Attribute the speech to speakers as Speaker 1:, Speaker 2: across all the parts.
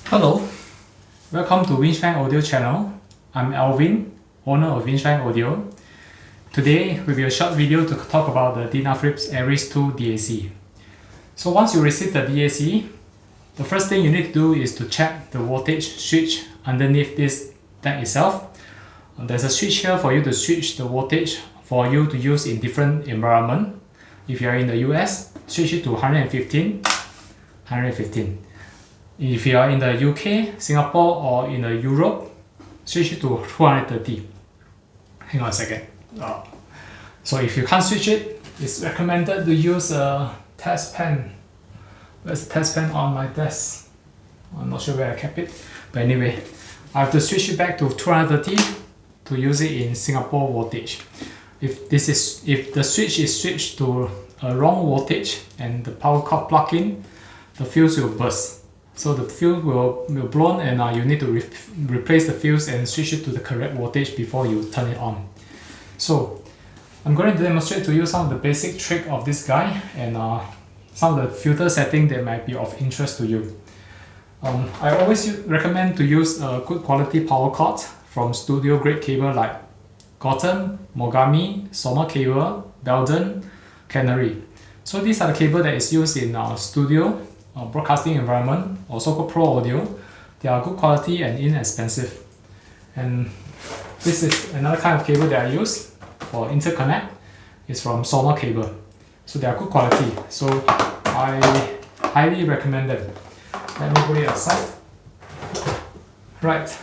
Speaker 1: Hello, welcome to Winchfang Audio channel. I'm Alvin, owner of Winchfang Audio. Today will be a short video to talk about the Denafrips R-2R DAC. So once you receive the DAC, the first thing you need to do is to check the voltage switch underneath this DAC itself. There's a switch here for you to switch the voltage for you to use in different environment. If you are in the US, switch it to 115. If you are in the UK, Singapore, or in the Europe, switch it to 230. Hang on a second. So if you can't switch it, it's recommended to use a test pen. There's a test pen on my desk. I'm not sure where I kept it. But anyway, I have to switch it back to 230 to use it in Singapore voltage. If the switch is switched to a wrong voltage and the power cord plug in, the fuse will burst. So the fuse will blown, and you need to replace the fuse and switch it to the correct voltage before you turn it on. So I'm going to demonstrate to you some of the basic trick of this guy and some of the filter setting that might be of interest to you. I always recommend to use a good quality power cord from studio grade cable like Cotton, Mogami, Soma cable, Belden, Canary. So these are the cable that is used in our studio broadcasting environment, also called Pro Audio. They are good quality and inexpensive. And this is another kind of cable that I use for interconnect. It's from Soma cable. So they are good quality. So I highly recommend them. Let me put it aside. Right.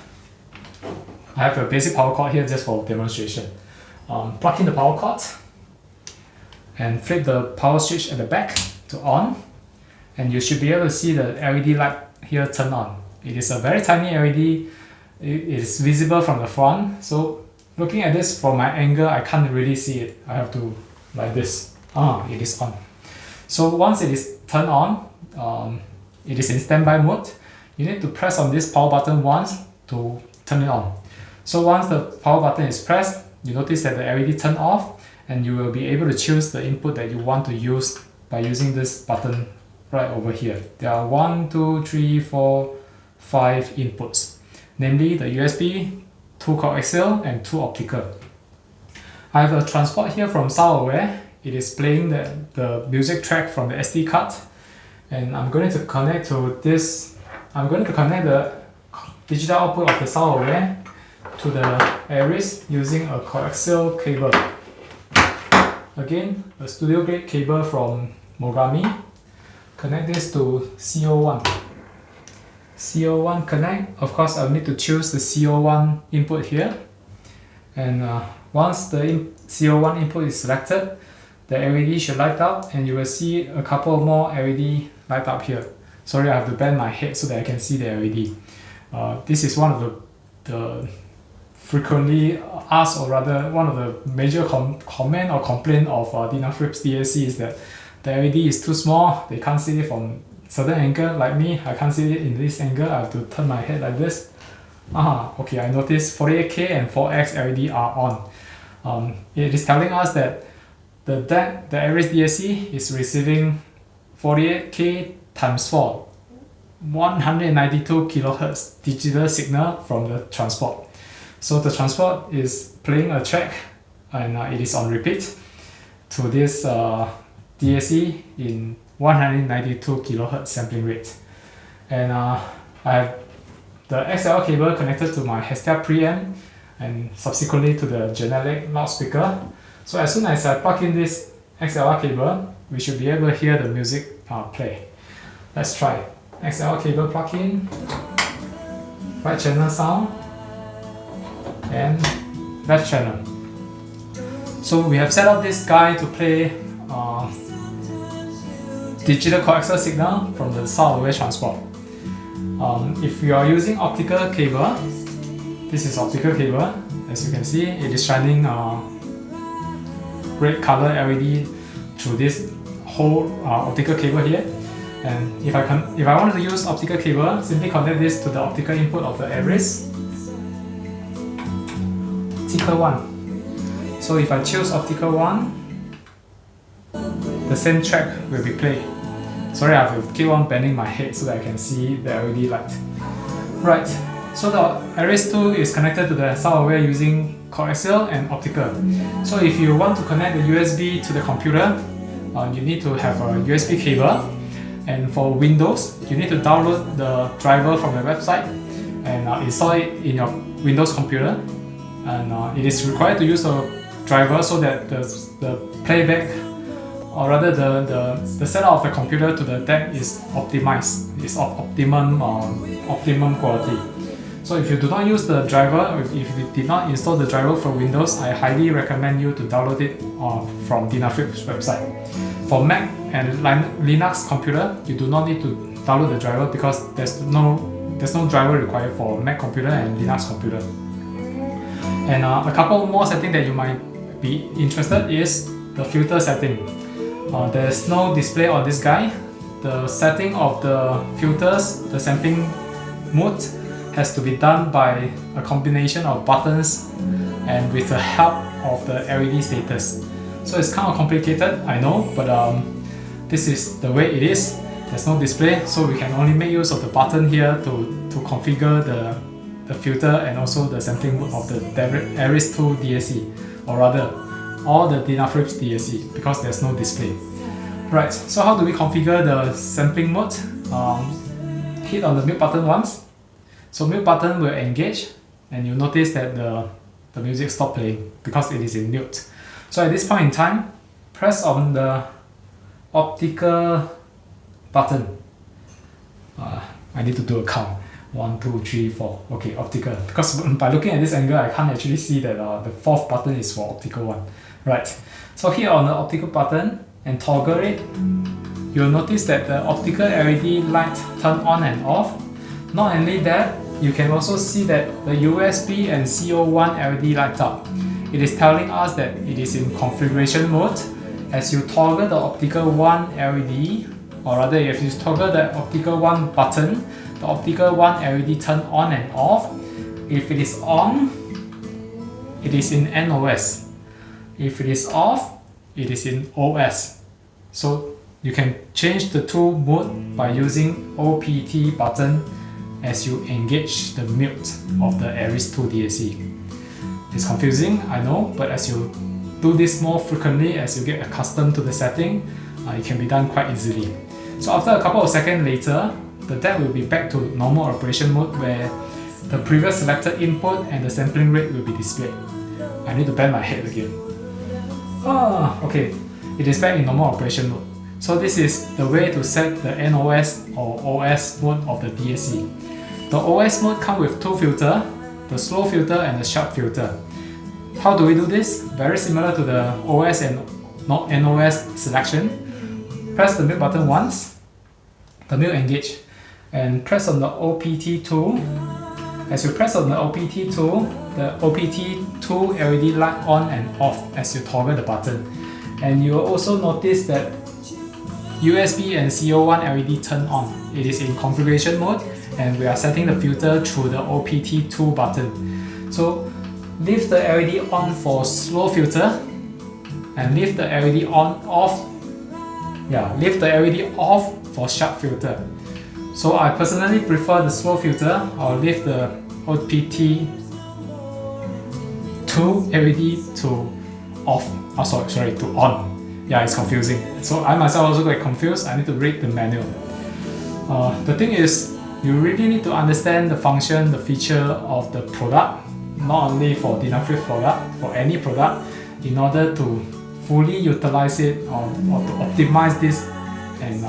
Speaker 1: I have a basic power cord here just for demonstration. Plug in the power cord and flip the power switch at the back to on. And you should be able to see the LED light here turn on. It is a very tiny LED. It is visible from the front. So looking at this from my angle, I can't really see it. I have to like this. It is on. So once it is turned on, it is in standby mode. You need to press on this power button once to turn it on. So once the power button is pressed, you notice that the LED turn off, and you will be able to choose the input that you want to use by using this button right over here. There are 1, 2, 3, 4, 5 inputs, namely the USB, 2 coaxial, and 2 optical. I have a transport here from SoundAware. It is playing the music track from the SD card, and I'm going to connect to this. I'm going to connect the digital output of the SoundAware to the Aries using a coaxial cable. Again, a studio grade cable from Mogami. Connect this to CO1. CO1 connect. Of course, I'll need to choose the CO1 input here. And once the CO1 input is selected, the LED should light up, and you will see a couple more LED light up here. Sorry, I have to bend my head so that I can see the LED. This is one of the frequently asked, or rather one of the major comment or complaint of Denafrips DAC is that the LED is too small. They can't see it from certain angle. Like me, I can't see it in this angle. I have to turn my head like this. Okay, I noticed 48K and 4X LED are on. It is telling us that the Aries DAC is receiving 48K times 4, 192 kilohertz digital signal from the transport. So the transport is playing a track, and it is on repeat to this DAC in 192 kilohertz sampling rate. And I have the XLR cable connected to my Hestia preamp and subsequently to the generic loudspeaker. So as soon as I plug in this XLR cable, we should be able to hear the music play. Let's try. XLR cable plug in, right channel sound, and left channel. So we have set up this guy to play digital coaxial signal from the SoundAware transport. If you are using optical cable, this is optical cable. As you can see, it is shining red color LED through this whole optical cable here. And if I wanted to use optical cable, simply connect this to the optical input of the Aries. Optical 1. So if I choose optical 1, the same track will be played. Sorry, I have to keep on bending my head so that I can see the LED light. Right, so the RS2 is connected to the software using coaxial and optical. So if you want to connect the USB to the computer, you need to have a USB cable. And for Windows, you need to download the driver from the website and install it in your Windows computer. And it is required to use a driver so that the playback, or rather the setup of the computer to the DAC is optimized, is of optimum quality. So if you do not use the driver, if you did not install the driver for Windows, I highly recommend you to download it from Denafrips website. For Mac and Linux computer, you do not need to download the driver because there's no driver required for Mac computer and Linux computer. And a couple more settings that you might be interested is the filter setting. There's no display on this guy. The setting of the filters, the sampling mode, has to be done by a combination of buttons and with the help of the LED status. So it's kind of complicated, I know, but this is the way it is. There's no display, so we can only make use of the button here to configure the filter and also the sampling mode of the RS2 DAC, or rather, all the Denafrips DAC, because there's no display. Right, so how do we configure the sampling mode? Hit on the mute button once. So mute button will engage, and you'll notice that the music stopped playing because it is in mute. So at this point in time, press on the optical button. I need to do a count. 1, 2, 3, 4. Okay, optical. Because by looking at this angle, I can't actually see that the fourth button is for optical one. Right. So here on the optical button and toggle it, you'll notice that the optical LED light turn on and off. Not only that, you can also see that the USB and CO1 LED lights up. It is telling us that it is in configuration mode. As you toggle the optical 1 LED, or rather if you toggle the optical 1 button, the optical 1 LED turn on and off. If it is on, it is in NOS. If it is off, it is in OS. So you can change the two mode by using OPT button as you engage the mute of the RS2 DAC. It's confusing, I know, but as you do this more frequently, as you get accustomed to the setting, it can be done quite easily. So after a couple of seconds later, the DAC will be back to normal operation mode where the previous selected input and the sampling rate will be displayed. I need to bend my head again. Okay, it is back in normal operation mode. So this is the way to set the NOS or OS mode of the DAC. The OS mode comes with two filters, the slow filter and the sharp filter. How do we do this? Very similar to the OS and NOS selection. Press the mute button once, the mute engage, and press on the OPT tool. As you press on the OPT tool, the OPT tool LED light on and off as you toggle the button. And you will also notice that USB and CO1 LED turn on. It is in configuration mode, and we are setting the filter through the OPT tool button. So leave the LED on for slow filter and leave the LED off for sharp filter. So I personally prefer the slow filter. I'll leave the OPT 2 LED to off. To on. Yeah, it's confusing. So I myself also get confused. I need to read the manual. The thing is, you really need to understand the function, the feature of the product, not only for Denafrips product, for any product, in order to fully utilize it or to optimize this and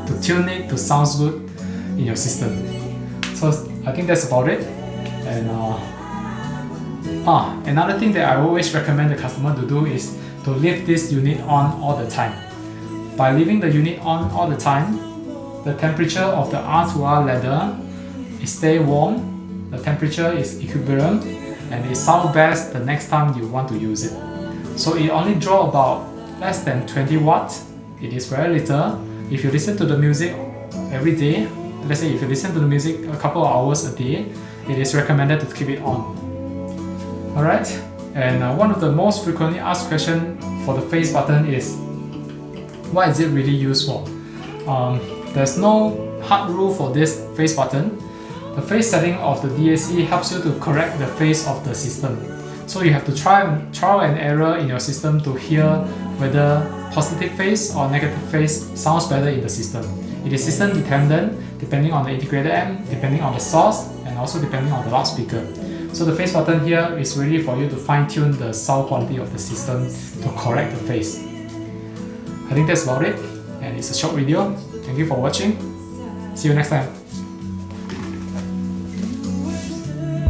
Speaker 1: to tune it to sound good in your system. So I think that's about it. And another thing that I always recommend the customer to do is to leave this unit on all the time. By leaving the unit on all the time, the temperature of the R-2R ladder stay warm, the temperature is equilibrium, and it sounds best the next time you want to use it. So it only draws about less than 20 watts. It is very little. If you listen to the music every day, let's say if you listen to the music a couple of hours a day, it is recommended to keep it on. Alright, and one of the most frequently asked questions for the face button is, what is it really used for? there's no hard rule for this phase button. The phase setting of the DAC helps you to correct the phase of the system. So you have to trial and error in your system to hear whether positive phase or negative phase sounds better in the system. It is system dependent, depending on the integrated amp, depending on the source, and also depending on the loudspeaker. So the phase button here is really for you to fine-tune the sound quality of the system to correct the phase. I think that's about it, and it's a short video. Thank you for watching. See you next time.